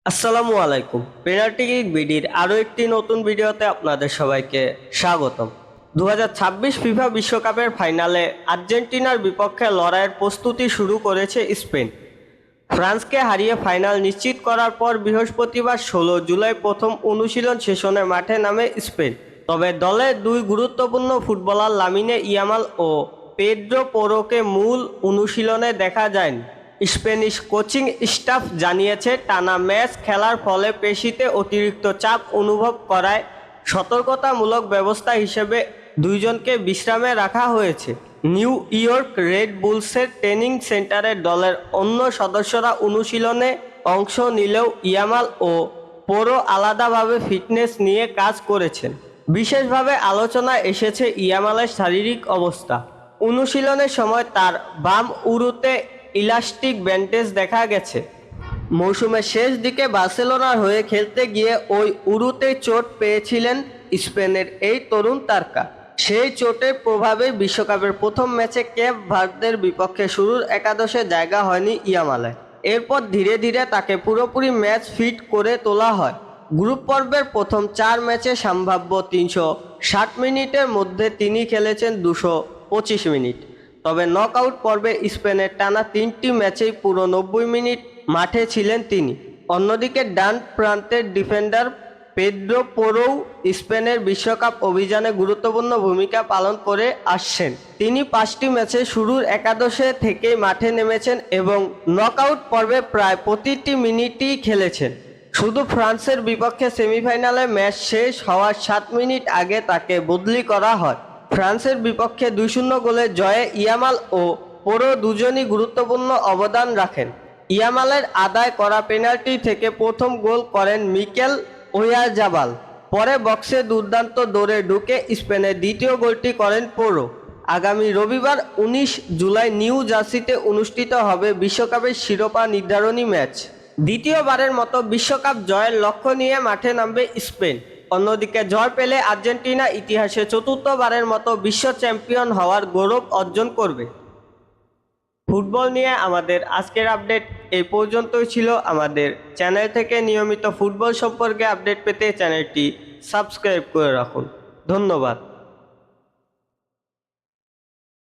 আসসালামু আলাইকুম। Penalty kick বিডির আরও একটি নতুন ভিডিওতে আপনাদের সবাইকে স্বাগতম। 2026 ফিফা বিশ্বকাপের ফাইনালে আর্জেন্টিনার বিপক্ষে লড়াইয়ের প্রস্তুতি শুরু করেছে স্পেন। ফ্রান্সকে হারিয়ে ফাইনাল নিশ্চিত করার পর বৃহস্পতিবার 16 জুলাই প্রথম অনুশীলন সেশনে মাঠে নামে স্পেন। তবে দলের দুই গুরুত্বপূর্ণ ফুটবলার লামিনে ইয়ামাল ও পেদ্রো পোরোকে মূল অনুশীলনে দেখা যায়নি। স্প্যানিশ কোচিং স্টাফ জানিয়েছে টানা ম্যাচ খেলার ফলে পেশিতে অতিরিক্ত চাপ অনুভব করায় সতর্কতামূলক ব্যবস্থা হিসেবে দুইজনকে বিশ্রামে রাখা হয়েছে। নিউ ইয়র্ক রেড বুলসের ট্রেনিং সেন্টারে দলের অন্য সদস্যরা অনুশীলনে অংশ নিলেও ইয়ামাল ও পোরো আলাদাভাবে ফিটনেস নিয়ে কাজ করেছেন। বিশেষভাবে আলোচনায় এসেছে ইয়ামালের শারীরিক অবস্থা। অনুশীলনের সময় তার বাম উরুতে ইলাস্টিক ব্যান্ডেজ দেখা গেছে। মৌসুমের শেষ দিকে বার্সেলোনার হয়ে খেলতে গিয়ে ওই উরুতে চোট পেয়েছিলেন স্পেনের এই তরুণ তারকা। সেই চোটের প্রভাবে বিশ্বকাপের প্রথম ম্যাচে কেপ ভার্দের বিপক্ষে শুরুর একাদশে জায়গা হয়নি ইয়ামালের। এরপর ধীরে ধীরে তাকে পুরোপুরি ম্যাচ ফিট করে তোলা হয়। গ্রুপ পর্বের প্রথম 4 ম্যাচে সম্ভাব্য 360 মিনিটের মধ্যে তিনি খেলেছেন 225 মিনিট। তবে নকআউট পর্বে স্পেনের টানা 3টি ম্যাচেই পুরো 90 মিনিট মাঠে ছিলেন তিনি। অন্যদিকে ডান প্রান্তের ডিফেন্ডার পেদ্রো পোরোও স্পেনের বিশ্বকাপ অভিযানে গুরুত্বপূর্ণ ভূমিকা পালন করে আসছেন। তিনি 5টি ম্যাচে শুরুর একাদশে থেকেই মাঠে নেমেছেন এবং নকআউট পর্বে প্রায় প্রতিটি মিনিটই খেলেছেন। শুধু ফ্রান্সের বিপক্ষে সেমিফাইনালে ম্যাচ শেষ হওয়ার 7 মিনিট আগে তাকে বদলি করা হয়। ফ্রান্সের বিপক্ষে 2-0 গোলে জয়ে ইয়ামাল ও পোরো দুজনই গুরুত্বপূর্ণ অবদান রাখেন। ইয়ামালের আদায় করা পেনাল্টি থেকে প্রথম গোল করেন মিকেল ওয়ারজাবাল। পরে বক্সে দুর্দান্ত দৌড়ে ঢুকে স্পেনের দ্বিতীয় গোলটি করেন পোরো। আগামী রবিবার 19 জুলাই নিউ জার্সিতে অনুষ্ঠিত হবে বিশ্বকাপের শিরোপা নির্ধারণী ম্যাচ। দ্বিতীয়বারের মতো বিশ্বকাপ জয়ের লক্ষ্য নিয়ে মাঠে নামবে স্পেন। অন্যদিকে জয় পেলে আর্জেন্টিনা ইতিহাসে চতুর্থবারের মতো বিশ্ব চ্যাম্পিয়ন হওয়ার গৌরব অর্জন করবে। ফুটবল নিয়ে আমাদের আজকের আপডেট এই পর্যন্তই ছিল। আমাদের চ্যানেল থেকে নিয়মিত ফুটবল সম্পর্কে আপডেট পেতে চ্যানেলটি সাবস্ক্রাইব করে রাখুন। ধন্যবাদ।